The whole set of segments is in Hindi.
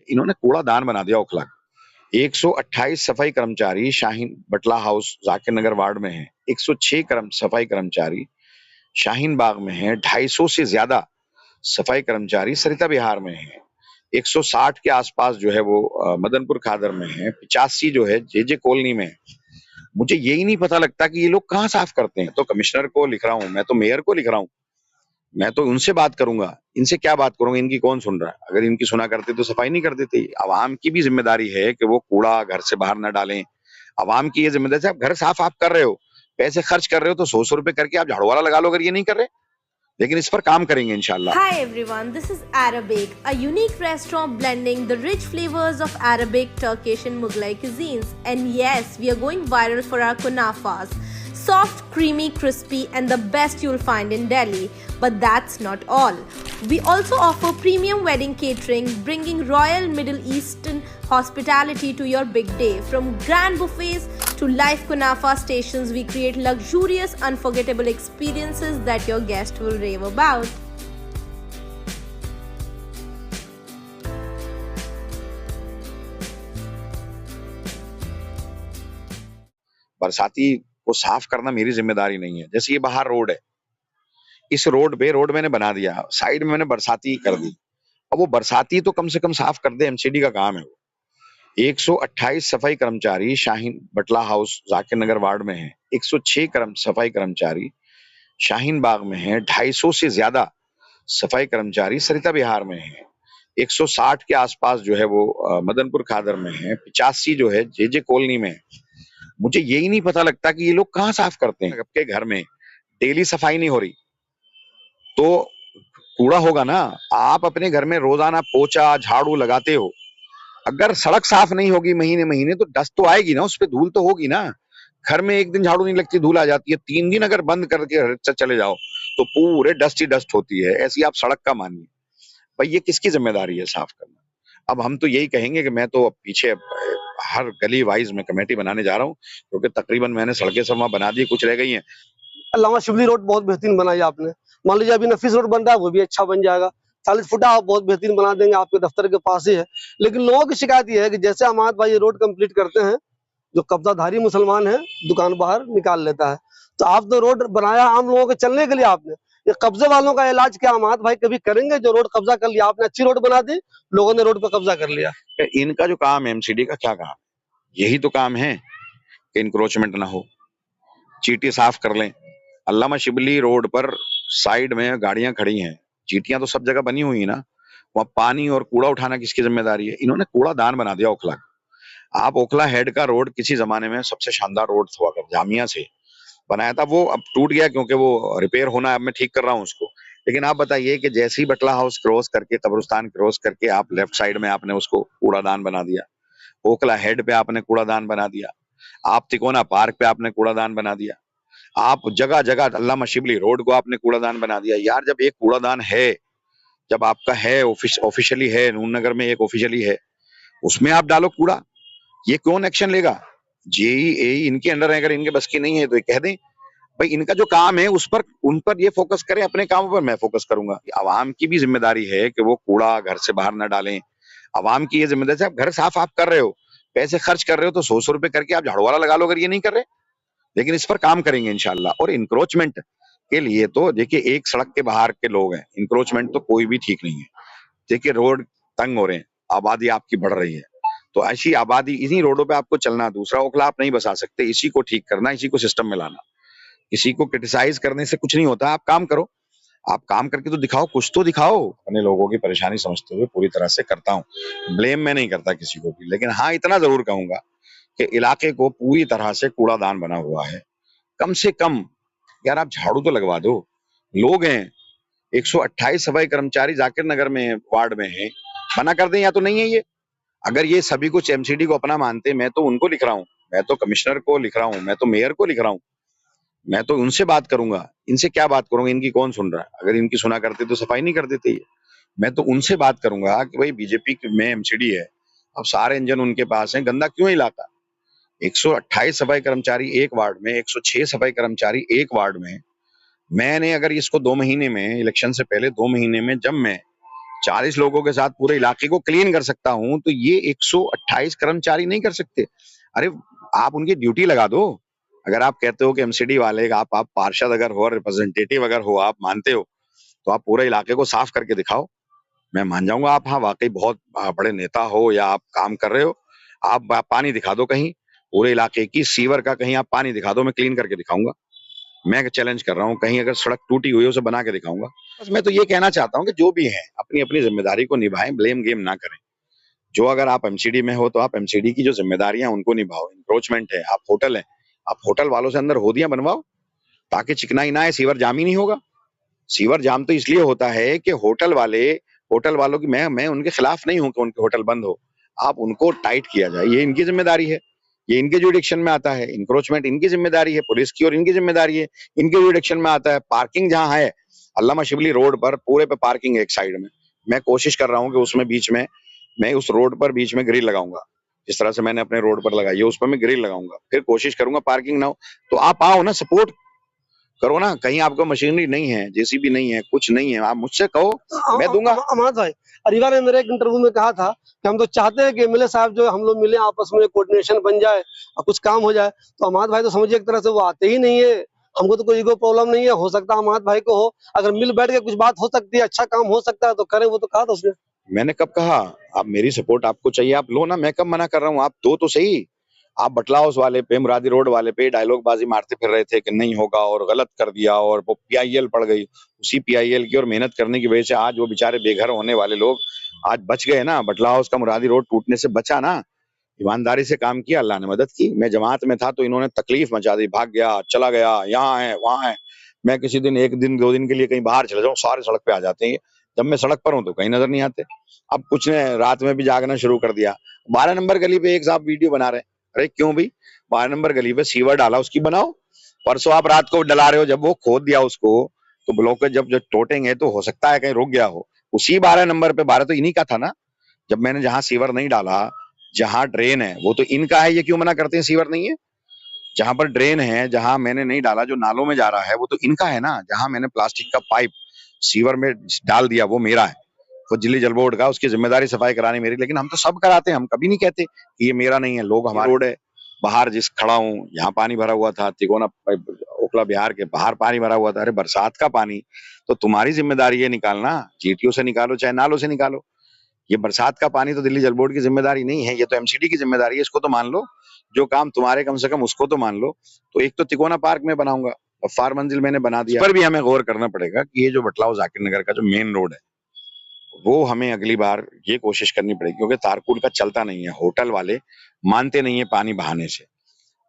इन्होंने कूड़ादान बना दिया ओखला। 128 सफाई कर्मचारी शाहीन बटला हाउस जाकिर नगर वार्ड में हैं। 106 सफाई कर्मचारी शाहीन बाग में हैं। 250 से ज्यादा सफाई कर्मचारी सरिता विहार में हैं। 160 के आसपास जो है वो मदनपुर खादर में है। 85 जो है जे कॉलोनी में है। मुझे यही नहीं पता लगता कि ये लोग कहाँ साफ करते हैं। तो कमिश्नर को लिख रहा हूं, मैं तो मेयर को लिख रहा हूं, मैं तो उनसे बात करूंगा। इनसे क्या बात करूंगा, इनकी कौन सुन रहा है। अगर इनकी सुना करते तो सफाई नहीं कर देते। आवाम की भी जिम्मेदारी है कि वो कूड़ा घर से बाहर ना डालें। आवाम की ये जिम्मेदारी है, आप घर साफ आप कर रहे हो, पैसे खर्च कर रहे हो, तो 100 रुपए करके आप झाड़ू वाला लगा लो अगर ये नहीं कर रहे। लेकिन इस पर काम करेंगे इंशाल्लाह। Hi everyone, this is Arabic, a unique restaurant blending the rich flavors of Arabic, Turkish and Mughlai cuisines. And yes, we are going viral for our kunafas. Soft, creamy, crispy and the best you'll find in Delhi. But that's not all. We also offer premium wedding catering, bringing royal Middle Eastern hospitality to your big day. From grand buffets to live kunafa stations, we create luxurious, unforgettable experiences that your guest will rave about. बरसाती को साफ करना मेरी जिम्मेदारी नहीं है। जैसे ये बाहर रोड है, इस रोड मैंने बना दिया, साइड में मैंने बरसाती कर दी। अब वो बरसाती तो कम से कम साफ कर दे, एमसीडी का काम है वो। 128 सफाई कर्मचारी शाहीन बटला हाउस जाकिर नगर वार्ड में हैं। 106 सफाई कर्मचारी शाहीन बाग में हैं। 250 से ज्यादा सफाई कर्मचारी सरिता विहार में हैं। 160 के आसपास जो है वो मदनपुर खादर में है। 85 जो है जे कॉलोनी में है। मुझे यही नहीं पता लगता कि ये लोग कहाँ साफ करते हैं। आपके घर में डेली सफाई नहीं हो रही तो कूड़ा होगा ना। आप अपने घर में रोजाना पोछा झाड़ू लगाते हो, अगर सड़क साफ नहीं होगी महीने महीने तो डस्ट तो आएगी ना, उस पर धूल तो होगी ना। घर में एक दिन झाड़ू नहीं लगती, धूल आ जाती है। 3 दिन अगर बंद करके चले जाओ तो पूरे डस्ट ही डस्ट होती है। ऐसी आप सड़क का मानिए भाई, ये किसकी जिम्मेदारी है साफ करना। अब हम तो यही कहेंगे कि मैं तो पीछे हर गली वाइज में कमेटी बनाने जा रहा हूँ, क्योंकि तकरीबन मैंने सड़कें सब वहां बना दी, कुछ रह गई हैं। अल्लामा शिबली रोड बहुत बेहतरीन बनाई आपने। मान लीजिए अभी नफीस रोड बन रहा है, वो भी अच्छा बन जाएगा। 40 फुटा आप बहुत बेहतरीन बना देंगे, आपके दफ्तर के पास ही है। लेकिन लोगों की शिकायत ये है कि जैसे अमाद भाई ये रोड कंप्लीट करते हैं, जो कब्जाधारी मुसलमान है दुकान बाहर निकाल लेता है। तो आप तो रोड बनाया आम लोगों के चलने के लिए, आपने ये कब्जे वालों का इलाज क्या अमाद भाई कभी करेंगे? जो रोड कब्जा कर लिया आपने, अच्छी रोड बना दी, लोगों ने रोड पर कब्जा कर लिया। इनका जो काम है एमसीडी का, क्या काम, यही तो काम है कि इंक्रोचमेंट ना हो, चीटी साफ कर लें। अल्लामा शिबली रोड पर साइड में गाड़ियां खड़ी हैं, चीटियां तो सब जगह बनी हुई है ना, वहां पानी और कूड़ा उठाना किसकी जिम्मेदारी है। इन्होंने कूड़ादान बना दिया ओखला। आप ओखला हेड का रोड किसी जमाने में सबसे शानदार रोड हुआ कर, जामिया से बनाया था, वो अब टूट गया क्योंकि वो रिपेयर होना है, अब मैं ठीक कर रहा हूँ उसको। लेकिन आप बताइए कि जैसे ही बटला हाउस क्रॉस करके, कब्रिस्तान क्रॉस करके आप लेफ्ट साइड में आपने उसको कूड़ादान बना दिया। ओखला हेड पे आपने कूड़ादान बना दिया। आप तिकोना पार्क पे आपने कूड़ादान बना दिया। आप जगह जगह अल्लामा शिबली रोड को आपने कूड़ादान बना दिया। यार जब एक कूड़ादान है, जब आपका है ऑफिशियली है, नून नगर में एक ऑफिशियली है, उसमें आप डालो कूड़ा। ये कौन एक्शन लेगा? जेई एई इनके अंडर है, अगर इनके बस की नहीं है तो ये कह दें भाई इनका जो काम है उस पर, उन पर ये फोकस करें, अपने कामों पर मैं फोकस करूंगा। आवाम की भी जिम्मेदारी है कि वो कूड़ा घर से बाहर ना डालें। आवाम की ये जिम्मेदारी है, आप घर साफ आप कर रहे हो, पैसे खर्च कर रहे हो, तो 100 रुपए करके आप झाड़ू वाला लगा लो अगर ये नहीं कर रहे। लेकिन इस पर काम करेंगे इंशाल्लाह। और इंक्रोचमेंट के लिए तो देखिए, एक सड़क के बाहर के लोग हैं, इंक्रोचमेंट तो कोई भी ठीक नहीं है। देखिए रोड तंग हो रहे हैं, आबादी आपकी बढ़ रही है, तो ऐसी आबादी, इन्हीं रोडों पे आपको चलना, दूसरा ओखला आप नहीं बसा सकते। इसी को ठीक करना, इसी को सिस्टम में लाना। किसी को क्रिटिसाइज करने से कुछ नहीं होता, आप काम करो, आप काम करके तो दिखाओ, कुछ तो दिखाओ। अपने लोगों की परेशानी समझते हुए पूरी तरह से करता हूँ, ब्लेम मैं नहीं करता किसी को भी। लेकिन हाँ, इतना जरूर कहूंगा कि इलाके को पूरी तरह से कूड़ादान बना हुआ है। कम से कम यार आप झाड़ू तो लगवा दो। लोग हैं 128 सफाई कर्मचारी जाकिर नगर में वार्ड में हैं, मना कर दें या तो नहीं है ये। अगर ये सभी कुछ एमसीडी को अपना मानते, मैं तो उनको लिख रहा हूँ, मैं तो कमिश्नर को लिख रहा हूँ, मैं तो मेयर को लिख रहा हूँ, मैं तो उनसे बात करूंगा। इनसे क्या बात करूंगा, इनकी कौन सुन रहा है। अगर इनकी सुना करते तो सफाई नहीं कर देते ये। मैं तो उनसे बात करूंगा कि भाई बीजेपी में एमसीडी है, अब सारे इंजन उनके पास हैं, गंदा क्यों इलाका। 128 सफाई कर्मचारी एक वार्ड में, 106 सफाई कर्मचारी एक वार्ड में। मैंने अगर इसको 2 महीने में, इलेक्शन से पहले 2 महीने में, जब मैं 40 लोगों के साथ पूरे इलाके को क्लीन कर सकता हूं, तो ये 128 कर्मचारी नहीं कर सकते। अरे आप उनकी ड्यूटी लगा दो। अगर आप कहते हो कि एमसीडी वाले आप पार्षद अगर हो, रिप्रेजेंटेटिव अगर हो, आप मानते हो, तो आप पूरे इलाके को साफ करके दिखाओ। मैं मान जाऊंगा आप हाँ वाकई बहुत बड़े नेता हो या आप काम कर रहे हो। आप पानी दिखा दो कहीं, पूरे इलाके की सीवर का कहीं आप पानी दिखा दो, मैं क्लीन करके दिखाऊंगा। मैं चैलेंज कर रहा हूँ, कहीं अगर सड़क टूटी हुई है उसे बना के दिखाऊंगा। बस मैं तो ये कहना चाहता हूँ कि जो भी है अपनी अपनी जिम्मेदारी को निभाएं, ब्लेम गेम ना करें। जो अगर आप एमसीडी में हो तो आप एमसीडी की जो जिम्मेदारियां उनको निभाओ। इंक्रोचमेंट है, आप होटल है, आप होटल वालों से अंदर होदियां बनवाओ ताकि चिकनाई ना आए, सीवर जाम ही नहीं होगा। सीवर जाम तो इसलिए होता है कि होटल वालों की मैं उनके खिलाफ नहीं हूं कि उनके होटल बंद हो, आप उनको टाइट किया जाए, ये इनकी जिम्मेदारी है, ये इनके जुडिक्शन में आता है। इंक्रोचमेंट इनकी जिम्मेदारी है, पुलिस की और इनकी जिम्मेदारी है, इनके जुडिक्शन में आता है। पार्किंग जहां है अल्लामा शिबली रोड पर पूरे पे पार्किंग है एक साइड में, मैं कोशिश कर रहा हूं कि उसमें बीच में मैं उस रोड पर बीच में ग्रिल लगाऊंगा, जिस तरह से मैंने अपने रोड पर लगाई है उस पर मैं ग्रिल लगाऊंगा, फिर कोशिश करूंगा पार्किंग ना हो। तो आप आओ ना, सपोर्ट करो ना। कहीं आपको मशीनरी नहीं है, जेसीबी नहीं है, कुछ नहीं है, आप मुझसे कहो, मैं दूंगा। अमाद भाई, अरीवा ने मेरे एक इंटरव्यू में कहा था कि हम तो चाहते हैं कि एमएलए साहब जो है हम लोग मिले, आपस में कोऑर्डिनेशन बन जाए और कुछ काम हो जाए। तो अमाद भाई तो समझिए एक तरह से वो आते ही नहीं है। हमको तो कोई ईगो प्रॉब्लम नहीं है, हो सकता है अमाद भाई को हो, अगर मिल बैठ के कुछ बात हो सकती है, अच्छा काम हो सकता है तो करें, वो तो कहा था उसने। मैंने कब कहा? आप मेरी सपोर्ट आपको चाहिए आप लो ना, मैं कब मना कर रहा हूँ, आप दो तो सही। आप बटला हाउस वाले पे, मुरादी रोड वाले पे डायलॉग बाजी मारते फिर रहे थे कि नहीं होगा और गलत कर दिया और वो पीआईएल पड़ गई। उसी पीआईएल की और मेहनत करने की वजह से आज वो बेचारे बेघर होने वाले लोग आज बच गए ना। बटला हाउस का मुरादी रोड टूटने से बचा ना, ईमानदारी से काम किया, अल्लाह ने मदद की। मैं जमात में था तो इन्होंने तकलीफ मचा दी, भाग गया, चला गया, यहाँ है वहां है। मैं किसी दिन एक दिन दो दिन के लिए कहीं बाहर चले जाऊं, सारे सड़क पे आ जाते हैं। जब मैं सड़क पर हूं तो कहीं नजर नहीं आते। अब कुछ ने रात में भी जागना शुरू कर दिया। 12 नंबर गली पे एक साहब वीडियो बना रहे हैं। अरे क्यों भाई, 12 नंबर गली पे सीवर डाला, उसकी बनाओ। परसों आप रात को डला रहे हो, जब वो खोद दिया उसको तो ब्लॉक जब टोटेंगे तो हो सकता है कहीं रुक गया हो। उसी 12 नंबर पे, 12 तो इन्हीं का था ना। जब मैंने जहां सीवर नहीं डाला, जहां ड्रेन है वो तो इनका है, ये क्यों मना करते हैं सीवर नहीं है? जहां पर ड्रेन है, जहां मैंने नहीं डाला, जो नालों में जा रहा है वो तो इनका है ना। जहां मैंने प्लास्टिक का पाइप सीवर में डाल दिया वो मेरा है, वो दिल्ली जल बोर्ड का, उसकी जिम्मेदारी सफाई करानी मेरी। लेकिन हम तो सब कराते हैं, हम कभी नहीं कहते कि ये मेरा नहीं है। लोग हमारे रोड है बाहर जिस खड़ा हूँ, यहाँ पानी भरा हुआ था, तिकोना ओखला बिहार के बाहर पानी भरा हुआ था। अरे बरसात का पानी तो तुम्हारी जिम्मेदारी है निकालना, जीटीओ से निकालो चाहे नालों से निकालो। ये बरसात का पानी तो दिल्ली जल बोर्ड की जिम्मेदारी नहीं है, ये तो एमसीडी की जिम्मेदारी है। इसको तो मान लो, जो काम तुम्हारे कम से कम उसको तो मान लो। तो एक तो तिकोना पार्क में बनाऊंगा और 4 मंजिल मैंने बना दिया। इस पर भी हमें गौर करना पड़ेगा कि ये जो बटलाव जाकिर नगर का जो मेन रोड है वो हमें अगली बार ये कोशिश करनी पड़ेगी, क्योंकि तारकुल का चलता नहीं है। होटल वाले मानते नहीं है पानी बहाने से,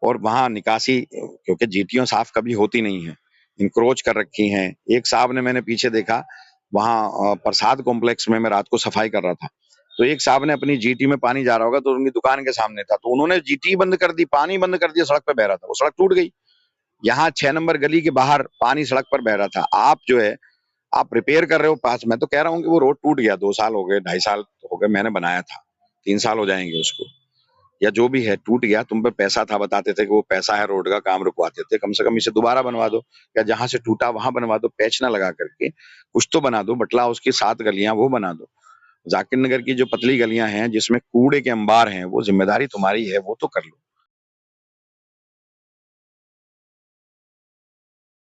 और वहां निकासी क्योंकि जीटीओ साफ कभी होती नहीं है, इंक्रोच कर रखी हैं। एक साहब ने, मैंने पीछे देखा वहां प्रसाद कॉम्प्लेक्स में, मैं रात को सफाई कर रहा था, तो एक साहब ने अपनी जीटी में पानी जा रहा होगा तो उनकी दुकान के सामने था, तो उन्होंने जीटी बंद कर दी, पानी बंद कर दिया, सड़क पे बह रहा था, वो सड़क टूट गई। यहाँ 6 नंबर गली के बाहर पानी सड़क पर बह रहा था। आप जो है आप रिपेयर कर रहे हो पास। मैं तो कह रहा हूँ कि वो रोड टूट गया, 2 साल हो गए, 2.5 साल हो गए, मैंने बनाया था, 3 साल हो जाएंगे उसको, या जो भी है टूट गया। तुम पे पैसा था, बताते थे कि वो पैसा है, रोड का काम रुकवाते थे। कम से कम इसे दोबारा बनवा दो, या जहां से टूटा वहां बनवा दो, पैच ना लगा करके कुछ तो बना दो। बटला उसकी 7 गलियां वो बना दो। जाकिर नगर की जो पतली गलियां हैं जिसमें कूड़े के अंबार हैं, वो जिम्मेदारी तुम्हारी है, वो तो कर लो।